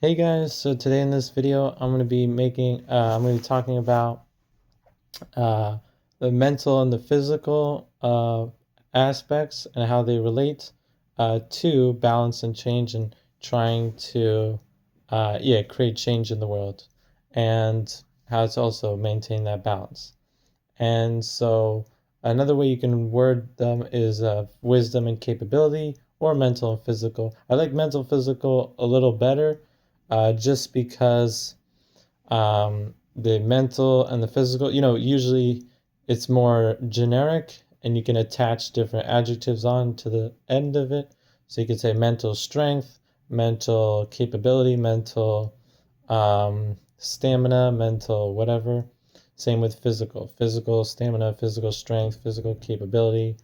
Hey guys, so today in this video I'm going to be talking about uh, the mental and the physical aspects and how they relate to balance and change and trying to create change in the world and how to also maintain that balance. And so another way you can word them is wisdom and capability or mental and physical. I like mental physical a little better just because the mental and the physical, usually it's more generic and you can attach different adjectives on to the end of it. So you could say mental strength, mental capability, mental stamina, mental whatever. Same with physical stamina, physical strength, physical capability,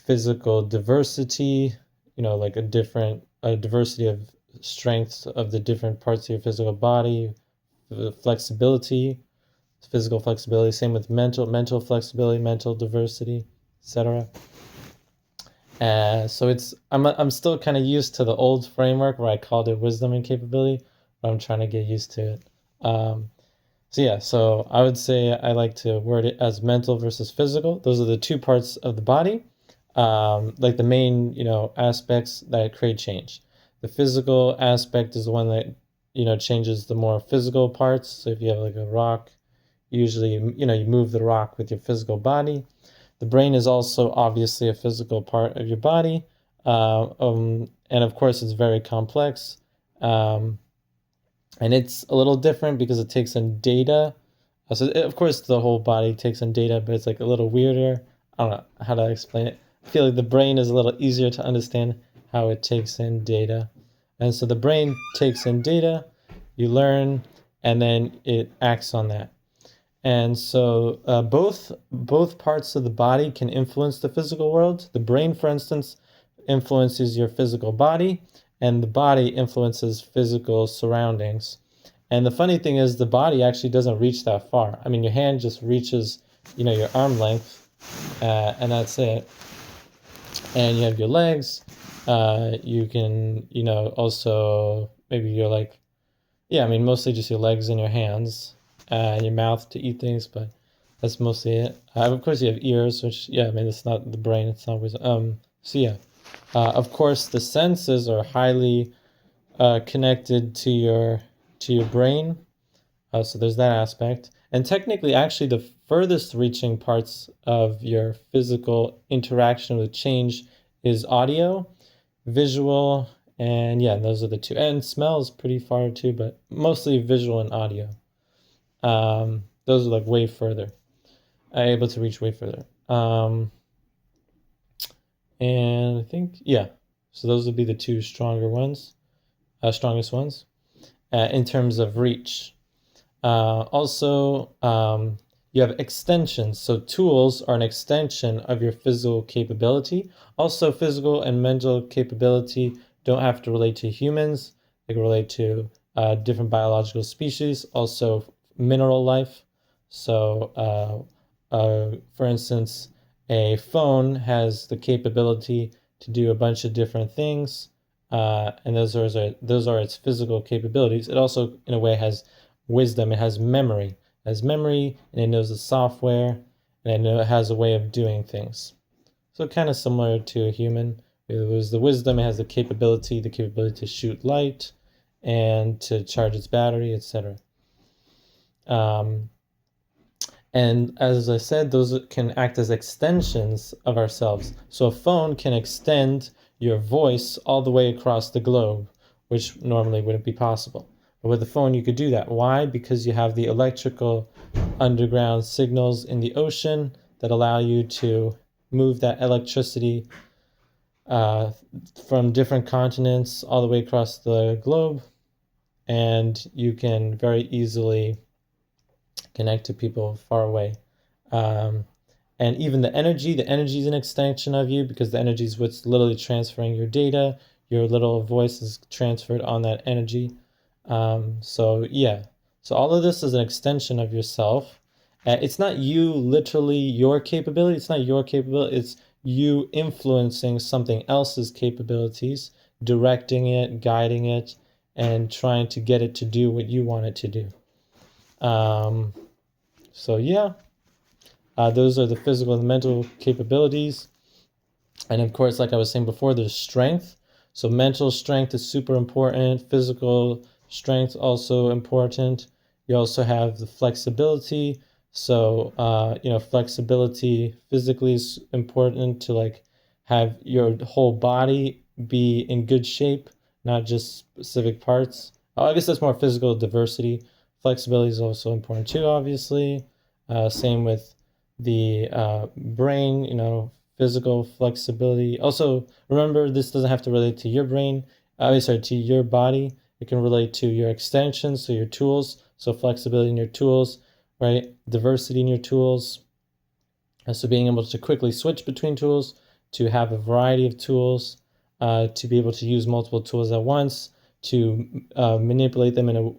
physical diversity, like a diversity of strengths of the different parts of your physical body, the flexibility, physical flexibility. Same with mental flexibility, mental diversity, etc. So I'm still kind of used to the old framework where I called it wisdom and capability, but I'm trying to get used to it. So I would say I like to word it as mental versus physical. Those are the two parts of the body, like the main, aspects that create change. The physical aspect is the one that, changes the more physical parts. So if you have like a rock, usually, you move the rock with your physical body. The brain is also obviously a physical part of your body. And of course, it's very complex. Um, and it's a little different because it takes in data. Of course, the whole body takes in data, but it's like a little weirder. I don't know how to explain it. I feel like the brain is a little easier to understand how it takes in data. And so the brain takes in data, you learn, and then it acts on that. And so both parts of the body can influence the physical world. The brain, for instance, influences your physical body, and the body influences physical surroundings. And the funny thing is, the body actually doesn't reach that far. I mean, your hand just reaches, your arm length, and that's it. And you have your legs. You can, also maybe you're like, yeah, I mean, mostly just your legs and your hands and your mouth to eat things, but that's mostly it. Of course, you have ears, which, yeah, I mean, it's not the brain, it's not always. So, yeah. Of course, the senses are highly connected to your brain. So there's that aspect. And technically, actually, the furthest reaching parts of your physical interaction with change is audio, visual, and yeah, those are the two. And smell is pretty far too, but mostly visual and audio. Those are like way further, able to reach way further. And I think, yeah, so those would be the two strongest ones in terms of reach. Also, you have extensions. So tools are an extension of your physical capability. Also, physical and mental capability don't have to relate to humans. They can relate to different biological species, also mineral life. So, for instance, a phone has the capability to do a bunch of different things, and those are its physical capabilities. It also, in a way, has wisdom. It has memory. It has memory, and it knows the software, and it has a way of doing things. So kind of similar to a human. It was the wisdom. It has the capability to shoot light, and to charge its battery, etc. Um, and as I said, those can act as extensions of ourselves. So a phone can extend your voice all the way across the globe, which normally wouldn't be possible. But with a phone, you could do that. Why? Because you have the electrical underground signals in the ocean that allow you to move that electricity uh, from different continents all the way across the globe. And you can very easily connect to people far away. Um, and even the energy is an extension of you, because the energy is what's literally transferring your data. Your little voice is transferred on that energy. So yeah, so all of this is an extension of yourself. It's not you literally your capability. It's not your capability. It's you influencing something else's capabilities, directing it, guiding it, and trying to get it to do what you want it to do. So yeah, those are the physical and mental capabilities. And of course, like I was saying before, there's strength. So mental strength is super important. Physical strength also important. You also have the flexibility. So flexibility physically is important to like have your whole body be in good shape, not just specific parts. Oh, I guess that's more physical diversity. Flexibility is also important too, obviously. Same with the brain, physical flexibility. Also, remember, this doesn't have to relate to your brain, to your body. It can relate to your extensions, so your tools. So flexibility in your tools, right? Diversity in your tools. And so being able to quickly switch between tools, to have a variety of tools, to be able to use multiple tools at once, to manipulate them in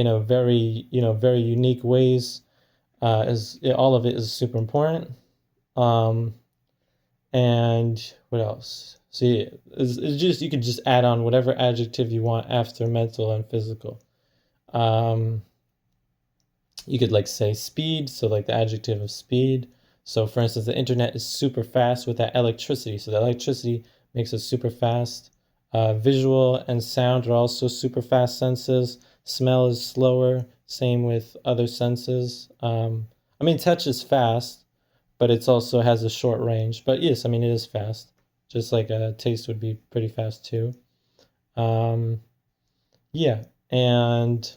a very very unique ways. All of it is super important. And what else? See, it's just you could just add on whatever adjective you want after mental and physical. You could like say speed, so like the adjective of speed. So for instance, the internet is super fast with that electricity. So the electricity makes it super fast. Visual and sound are also super fast senses. Smell is slower. Same with other senses. Touch is fast, but it also has a short range. But yes, it is fast. Just like a taste would be pretty fast too. Yeah, and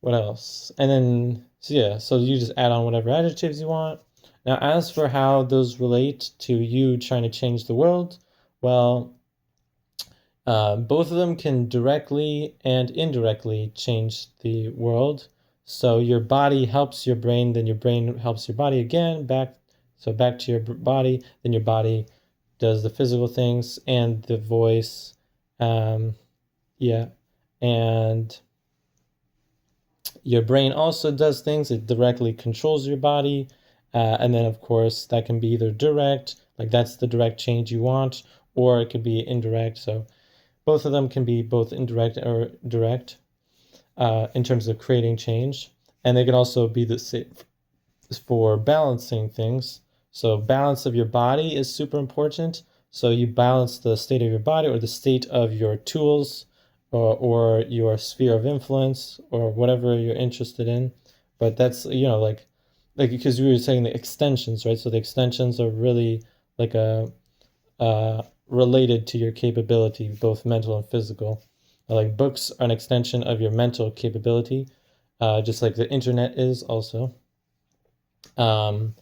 what else? And then so you just add on whatever adjectives you want. Now, as for how those relate to you trying to change the world, well, both of them can directly and indirectly change the world. So your body helps your brain, then your brain helps your body again, back to your body, then your body does the physical things and the voice. And your brain also does things. It directly controls your body. And then, of course, that can be either direct, like that's the direct change you want, or it could be indirect. So both of them can be both indirect or direct in terms of creating change. And they can also be the same for balancing things. So balance of your body is super important. So you balance the state of your body or the state of your tools or your sphere of influence or whatever you're interested in. But that's, like because we were saying the extensions, right? So the extensions are really like related to your capability, both mental and physical. Like books are an extension of your mental capability, just like the internet is also. And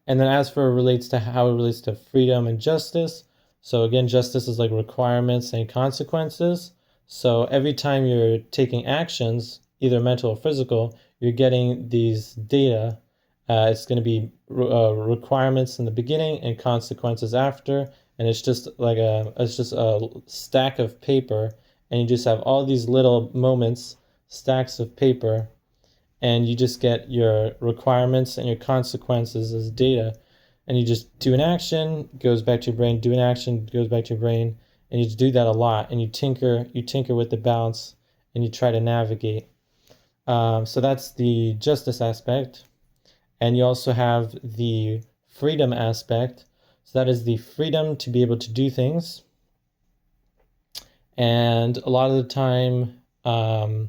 then as for how it relates to freedom and justice. So again, justice is like requirements and consequences. So every time you're taking actions, either mental or physical, you're getting these data. It's going to be requirements in the beginning and consequences after, and it's just a stack of paper, and you just have all these little moments, stacks of paper, and you just get your requirements and your consequences as data, and you just do an action, goes back to your brain, do an action, goes back to your brain, and you just do that a lot, and you tinker with the balance, and you try to navigate. So that's the justice aspect. And you also have the freedom aspect. So that is the freedom to be able to do things. And a lot of the time, the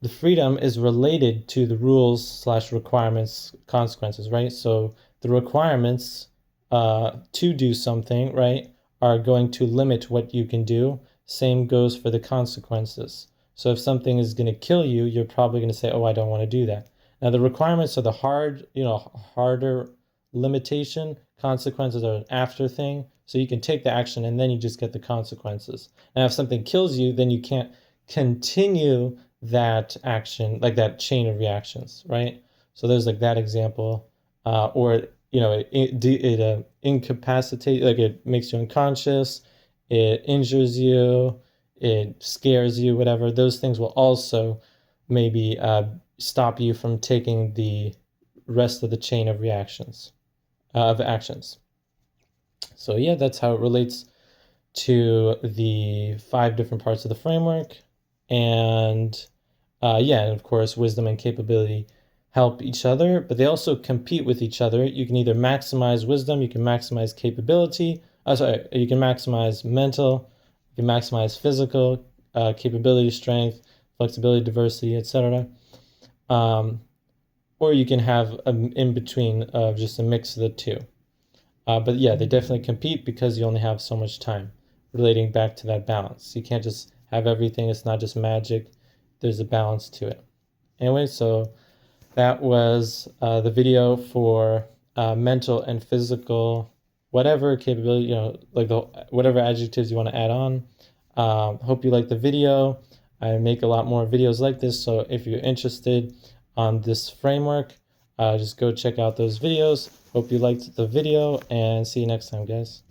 freedom is related to the rules / requirements, consequences, right? So the requirements to do something, right, are going to limit what you can do. Same goes for the consequences. So if something is going to kill you, you're probably going to say, oh, I don't want to do that. Now the requirements are the harder limitation. Consequences are an after thing. So you can take the action and then you just get the consequences. Now if something kills you, then you can't continue that action, like that chain of reactions, right? So there's like that example, or it incapacitates, like it makes you unconscious, it injures you, it scares you, whatever. Those things will also maybe stop you from taking the rest of the chain of reactions, of actions. So yeah, that's how it relates to the 5 different parts of the framework. And yeah, and of course, wisdom and capability help each other, but they also compete with each other. You can either maximize wisdom, you can maximize capability. You can maximize mental, you can maximize physical, capability, strength, flexibility, diversity, etc. Or you can have an in between of just a mix of the two. But yeah, they definitely compete because you only have so much time, relating back to that balance. You can't just have everything. It's not just magic. There's a balance to it. Anyway, so that was the video for mental and physical, whatever capability, like whatever adjectives you want to add on. Hope you like the video. I make a lot more videos like this, so if you're interested on this framework, just go check out those videos. Hope you liked the video, and see you next time, guys.